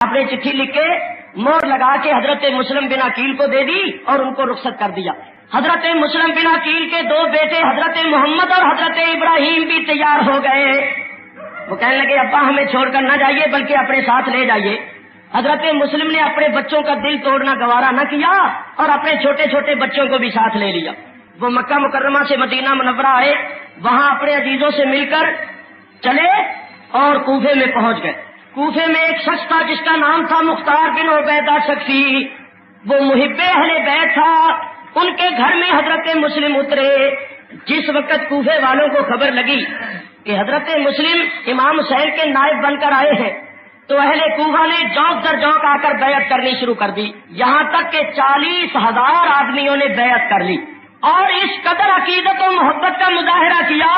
آپ نے چٹھی لکھ کے مور لگا کے حضرت مسلم بن عقیل کو دے دی اور ان کو رخصت کر دیا۔ حضرت مسلم بن عقیل کے دو بیٹے حضرت محمد اور حضرت ابراہیم بھی تیار ہو گئے۔ وہ کہنے لگے ابا ہمیں چھوڑ کر نہ جائیے بلکہ اپنے ساتھ لے جائیے۔ حضرت مسلم نے اپنے بچوں کا دل توڑنا گوارا نہ کیا اور اپنے چھوٹے چھوٹے بچوں کو بھی ساتھ لے لیا۔ وہ مکہ مکرمہ سے مدینہ منورہ آئے، وہاں اپنے عزیزوں سے مل کر چلے اور کوفے میں پہنچ گئے۔ کوفے میں ایک شخص تھا جس کا نام تھا مختار بن عبیدہ سقفی، وہ محب اہل بیت تھا۔ ان کے گھر میں حضرت مسلم اترے۔ جس وقت کوفے والوں کو خبر لگی کہ حضرت مسلم امام حسین کے نائب بن کر آئے ہیں تو اہل کوفہ نے جوک در جوک آ کر بیعت کرنی شروع کر دی، یہاں تک کہ 40,000 آدمیوں نے بیعت کر لی اور اس قدر عقیدت و محبت کا مظاہرہ کیا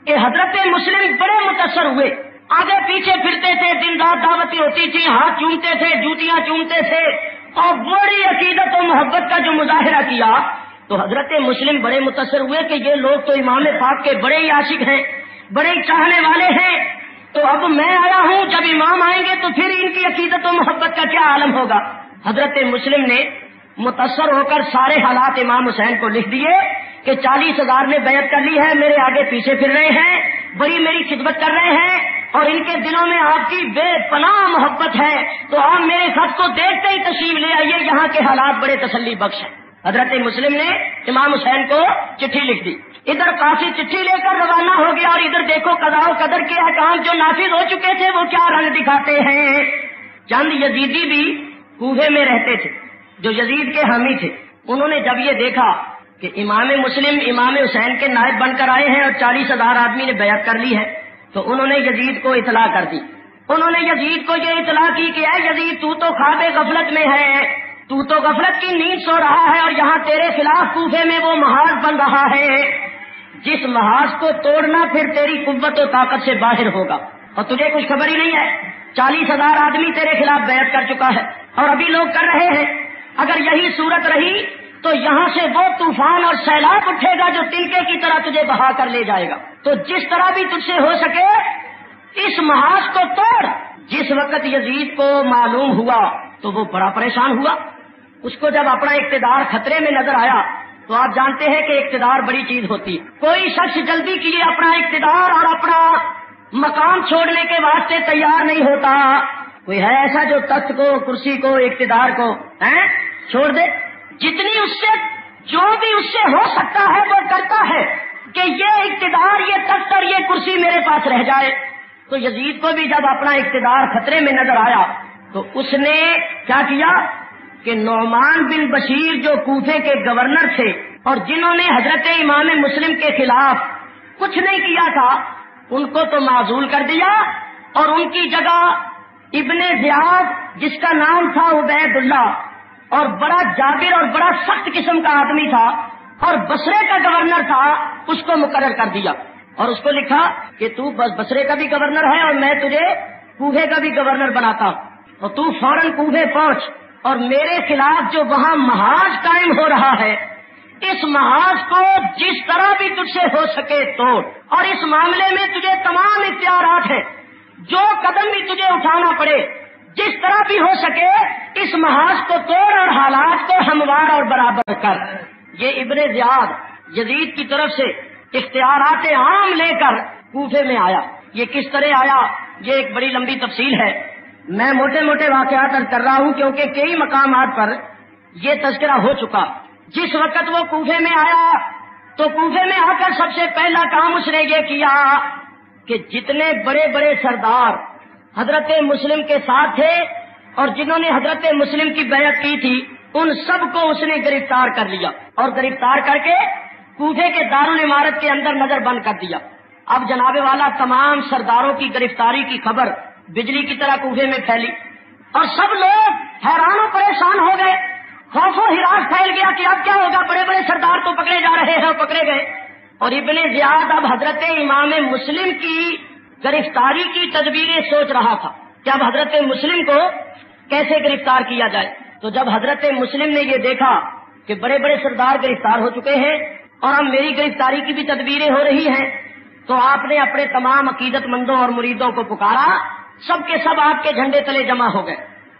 کہ حضرت مسلم بڑے متاثر ہوئے۔ آگے پیچھے پھرتے تھے، دن رات دعوتیں ہوتی تھی، ہاتھ چومتے تھے، جوتیاں چومتے تھے اور بڑی عقیدت و محبت کا جو مظاہرہ کیا تو حضرت مسلم بڑے متاثر ہوئے کہ یہ لوگ تو امام پاک کے بڑے ہی عاشق ہیں، بڑے ہی چاہنے والے ہیں، تو اب میں آیا ہوں، جب امام آئیں گے تو پھر ان کی عقیدت و محبت کا کیا عالم ہوگا۔ حضرت مسلم نے متاثر ہو کر سارے حالات امام حسین کو لکھ دیے کہ 40,000 نے بیعت کر لی ہے، میرے آگے پیچھے پھر رہے ہیں، بڑی میری خدمت کر رہے ہیں اور ان کے دلوں میں آپ کی بے پناہ محبت ہے، تو آپ میرے خط کو دیکھتے ہی تشریف لے آئیے، یہاں کے حالات بڑے تسلی بخش ہیں۔ حضرت مسلم نے امام حسین کو چٹھی لکھ دی، ادھر قاصد چٹھی لے کر روانہ ہو گیا اور ادھر دیکھو قضاء و قدر کے احکام جو نافذ ہو چکے تھے وہ کیا رنگ دکھاتے ہیں۔ چند یزیدی بھی کوفے میں رہتے تھے جو یزید کے حامی تھے، انہوں نے جب یہ دیکھا کہ امام مسلم امام حسین کے نائب بن کر آئے ہیں اور 40,000 آدمی نے بیعت کر لی ہے تو انہوں نے یزید کو اطلاع کر دی۔ انہوں نے یزید کو یہ اطلاع کی کہ اے یزید تو خواب غفلت میں ہے، تو غفلت کی نیند سو رہا ہے اور یہاں تیرے خلاف کوفے میں وہ محاذ بن رہا ہے جس محاذ کو توڑنا پھر تیری قوت و طاقت سے باہر ہوگا، اور تجھے کچھ خبر ہی نہیں ہے۔ 40,000 آدمی تیرے خلاف بیعت کر چکا ہے اور ابھی لوگ کر رہے ہیں، اگر یہی صورت رہی تو یہاں سے وہ طوفان اور سیلاب اٹھے گا جو تلکے کی طرح تجھے بہا کر لے جائے گا، تو جس طرح بھی تجھ سے ہو سکے اس محاذ کو توڑ۔ جس وقت یزید کو معلوم ہوا تو وہ بڑا پریشان ہوا، اس کو جب اپنا اقتدار خطرے میں نظر آیا تو آپ جانتے ہیں کہ اقتدار بڑی چیز ہوتی ہے، کوئی شخص جلدی کے لیے اپنا اقتدار اور اپنا مقام چھوڑنے کے واسطے تیار نہیں ہوتا۔ کوئی ہے ایسا جو تخت کو، کرسی کو، اقتدار کو چھوڑ دے؟ جتنی اس سے جو بھی اس سے ہو سکتا ہے وہ کرتا ہے کہ یہ اقتدار، یہ تخت اور یہ کرسی میرے پاس رہ جائے۔ تو یزید کو بھی جب اپنا اقتدار خطرے میں نظر آیا تو اس نے کیا کیا کہ نعمان بن بشیر جو کوفے کے گورنر تھے اور جنہوں نے حضرت امام مسلم کے خلاف کچھ نہیں کیا تھا ان کو تو معزول کر دیا اور ان کی جگہ ابن زیاد جس کا نام تھا عبید اللہ اور بڑا جابر اور بڑا سخت قسم کا آدمی تھا اور بصرے کا گورنر تھا اس کو مقرر کر دیا اور اس کو لکھا کہ تو بس بصرے کا بھی گورنر ہے اور میں تجھے کوفے کا بھی گورنر بناتا ہوں اور تو فوراً کوفے پہنچ اور میرے خلاف جو وہاں محاذ قائم ہو رہا ہے اس محاذ کو جس طرح بھی تجھ سے ہو سکے توڑ، اور اس معاملے میں تجھے تمام اختیارات ہیں، جو قدم بھی تجھے اٹھانا پڑے جس طرح بھی ہو سکے اس محاذ کو توڑ اور حالات کو ہموار اور برابر کر۔ یہ ابن زیاد یزید کی طرف سے اختیارات عام لے کر کوفے میں آیا۔ یہ کس طرح آیا یہ ایک بڑی لمبی تفصیل ہے، میں موٹے موٹے واقعات کر رہا ہوں کیونکہ کئی مقامات پر یہ تذکرہ ہو چکا۔ جس وقت وہ کوفے میں آیا تو کوفے میں آ کر سب سے پہلا کام اس نے یہ کیا کہ جتنے بڑے بڑے سردار حضرت مسلم کے ساتھ تھے اور جنہوں نے حضرت مسلم کی بیعت کی تھی ان سب کو اس نے گرفتار کر لیا اور گرفتار کر کے کوفے کے دارالعمارت کے اندر نظر بند کر دیا۔ اب جناب والا تمام سرداروں کی گرفتاری کی خبر بجلی کی طرح کوفے میں پھیلی اور سب لوگ حیران و پریشان ہو گئے، خوف و ہراس پھیل گیا کہ اب کیا ہوگا، بڑے بڑے سردار تو پکڑے جا رہے ہیں، پکڑے گئے۔ اور ابن زیاد اب حضرت امام مسلم کی گرفتاری کی تدبیریں سوچ رہا تھا کہ اب حضرت مسلم کو کیسے گرفتار کیا جائے۔ تو جب حضرت مسلم نے یہ دیکھا کہ بڑے بڑے سردار گرفتار ہو چکے ہیں اور اب میری گرفتاری کی بھی تدبیریں ہو رہی ہیں تو آپ نے اپنے تمام عقیدت مندوں اور مریدوں کو پکارا، سب کے سب آپ کے جھنڈے تلے جمع ہو گئے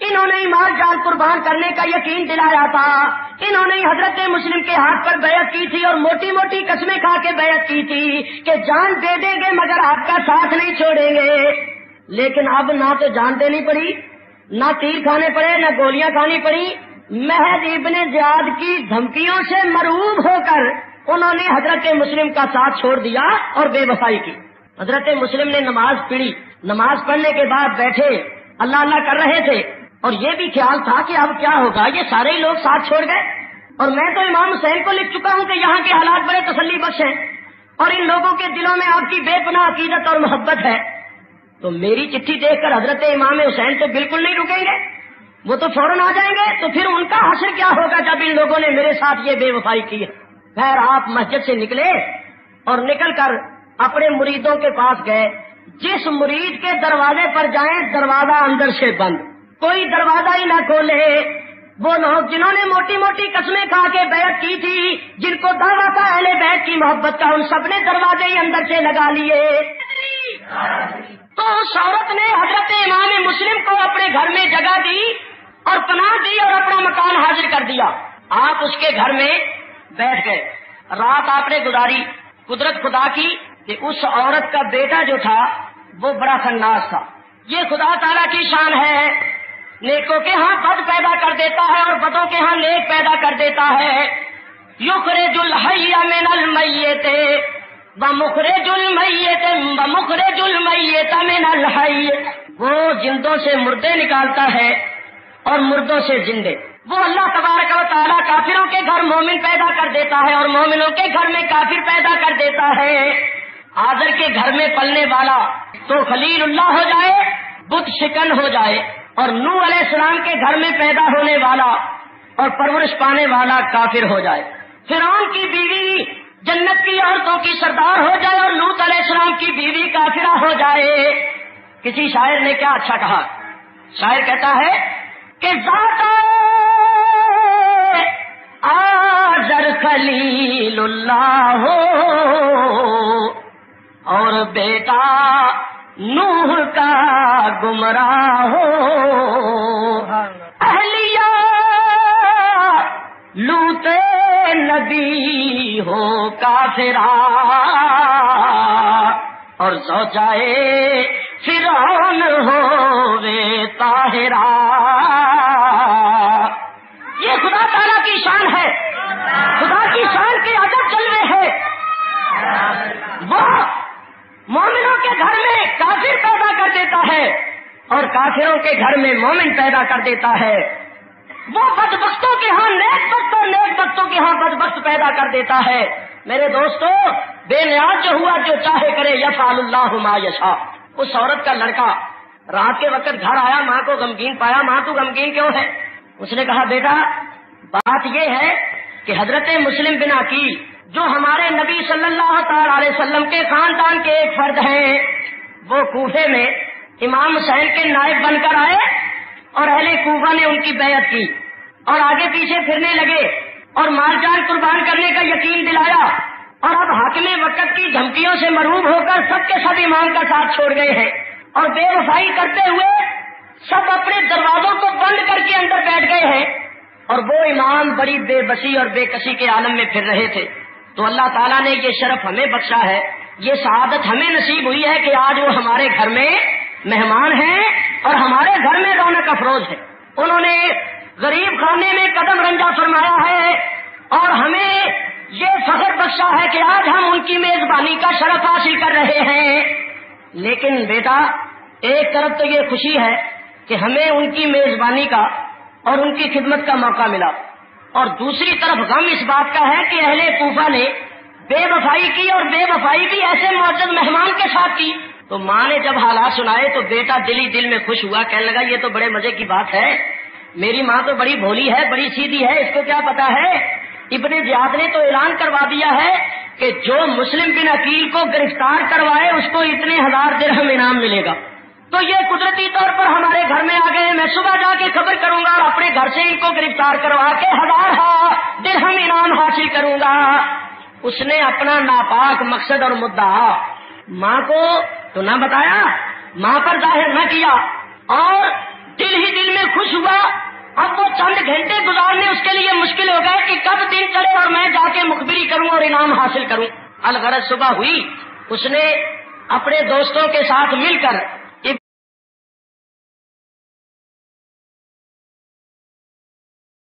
انہوں نے مال جان قربان کرنے کا یقین دلایا تھا، انہوں نے حضرت مسلم کے ہاتھ پر بیعت کی تھی اور موٹی موٹی قسمیں کھا کے بیعت کی تھی کہ جان دے دیں گے مگر آپ کا ساتھ نہیں چھوڑیں گے۔ لیکن اب نہ تو جان دینی پڑی، نہ تیر کھانے پڑے، نہ گولیاں کھانی پڑی، محض ابن زیاد کی دھمکیوں سے مرعوب ہو کر انہوں نے حضرت مسلم کا ساتھ چھوڑ دیا اور بے وفائی کی۔ حضرت مسلم نے نماز پڑھی، نماز پڑھنے کے بعد بیٹھے اللہ اللہ کر رہے تھے اور یہ بھی خیال تھا کہ اب کیا ہوگا، یہ سارے ہی لوگ ساتھ چھوڑ گئے اور میں تو امام حسین کو لکھ چکا ہوں کہ یہاں کے حالات بڑے تسلی بخش ہیں اور ان لوگوں کے دلوں میں آپ کی بے پناہ عقیدت اور محبت ہے، تو میری چٹھی دیکھ کر حضرت امام حسین تو بالکل نہیں رکیں گے، وہ تو فوراً آ جائیں گے، تو پھر ان کا حشر کیا ہوگا جب ان لوگوں نے میرے ساتھ یہ بے وفائی کی ہے۔ خیر آپ مسجد سے نکلے اور نکل کر اپنے مریدوں کے پاس گئے۔ جس مرید کے دروازے پر جائیں دروازہ اندر سے بند، کوئی دروازہ ہی نہ کھولے۔ وہ لوگ جنہوں نے موٹی موٹی قسمیں کھا کے بیعت کی تھی، جن کو دعویٰ تھا اہل بیت کی محبت کا، ان سب نے دروازے ہی اندر سے لگا لیے۔ تو اس عورت نے حضرت امام مسلم کو اپنے گھر میں جگہ دی اور پناہ دی اور اپنا مکان حاضر کر دیا۔ آپ اس کے گھر میں بیٹھ گئے، رات آپ نے گزاری۔ قدرت خدا کی کہ اس عورت کا بیٹا جو تھا وہ بڑا خناس تھا۔ یہ خدا تعالیٰ کی شان ہے، نیکوں کے ہاں بد پیدا کر دیتا ہے اور بدوں کے ہاں نیک پیدا کر دیتا ہے۔ یخرج الحی من المیت ومخرج المیت ومخرج المیت من الحی، وہ زندوں سے مردے نکالتا ہے اور مردوں سے زندے۔ وہ اللہ تبارک و تعالیٰ کافروں کے گھر مومن پیدا کر دیتا ہے اور مومنوں کے گھر میں کافر پیدا کر دیتا ہے۔ آذر کے گھر میں پلنے والا تو خلیل اللہ ہو جائے، بت شکن ہو جائے، اور نوح علیہ السلام کے گھر میں پیدا ہونے والا اور پرورش پانے والا کافر ہو جائے۔ فرعون کی بیوی جنت کی عورتوں کی سردار ہو جائے اور لوط علیہ السلام کی بیوی کافرہ ہو جائے۔ کسی شاعر نے کیا اچھا کہا، شاعر کہتا ہے کہ ذات آذر خلیل اللہ ہو اور بیٹا نوح کا گمراہ ہو، اہلیہ لوط نبی ہو کافرہ اور زوجائے فرعون ہووے طاہرہ۔ یہ خدا تعالیٰ کی شان ہے، خدا کی شان کے عجب جلوے ہیں۔ وہ مومنوں کے گھر میں کافر پیدا کر دیتا ہے اور کافروں کے گھر میں مومن پیدا کر دیتا ہے۔ وہ بدبختوں کے ہاں نیک بخت اور نیک بختوں کے ہاں بدبخت پیدا کر دیتا ہے۔ میرے دوستو، بے نیاز جو ہوا جو چاہے کرے، یفعل اللہ ما یشاء۔ اس عورت کا لڑکا رات کے وقت گھر آیا، ماں کو غمگین پایا۔ ماں تو غمگین کیوں ہے؟ اس نے کہا بیٹا بات یہ ہے کہ حضرت مسلم بن عقیل جو ہمارے نبی صلی اللہ تعالی علیہ وسلم کے خاندان کے ایک فرد ہیں، وہ کوفے میں امام حسین کے نائب بن کر آئے اور اہل کوفہ نے ان کی بیعت کی اور آگے پیچھے پھرنے لگے اور مال جان قربان کرنے کا یقین دلایا، اور اب حاکم وقت کی دھمکیوں سے مرعوب ہو کر سب کے سب امام کا ساتھ چھوڑ گئے ہیں اور بے وفائی کرتے ہوئے سب اپنے دروازوں کو بند کر کے اندر بیٹھ گئے ہیں، اور وہ امام بڑی بے بسی اور بے کسی کے عالم میں پھر رہے تھے۔ تو اللہ تعالیٰ نے یہ شرف ہمیں بخشا ہے، یہ سعادت ہمیں نصیب ہوئی ہے کہ آج وہ ہمارے گھر میں مہمان ہیں اور ہمارے گھر میں رونق افروز ہے۔ انہوں نے غریب خانے میں قدم رنجہ فرمایا ہے اور ہمیں یہ فخر بخشا ہے کہ آج ہم ان کی میزبانی کا شرف حاصل کر رہے ہیں۔ لیکن بیٹا ایک طرف تو یہ خوشی ہے کہ ہمیں ان کی میزبانی کا اور ان کی خدمت کا موقع ملا، اور دوسری طرف غم اس بات کا ہے کہ اہل کوفہ نے بے وفائی کی اور بے وفائی بھی ایسے معزز مہمان کے ساتھ کی۔ تو ماں نے جب حالات سنائے تو بیٹا دل میں خوش ہوا، کہنے لگا یہ تو بڑے مزے کی بات ہے، میری ماں تو بڑی بھولی ہے، بڑی سیدھی ہے، اس کو کیا پتا ہے۔ ابن زیاد نے تو اعلان کروا دیا ہے کہ جو مسلم بن عقیل کو گرفتار کروائے اس کو اتنے 1000 درہم انعام ملے گا۔ تو یہ قدرتی طور پر ہمارے گھر میں آ گئے، میں صبح جا کے خبر کروں گا اور اپنے گھر سے ان کو گرفتار کروا کے 1000 درہم انعام حاصل کروں گا۔ اس نے اپنا ناپاک مقصد اور مدعا ماں کو تو نہ بتایا، ماں پر ظاہر نہ کیا اور دل ہی دل میں خوش ہوا. اب وہ چند گھنٹے گزارنے اس کے لیے مشکل ہو گئے کہ کب دن چڑھے اور میں جا کے مخبری کروں اور انعام حاصل کروں. الغرض صبح ہوئی، اس نے اپنے دوستوں کے ساتھ مل کر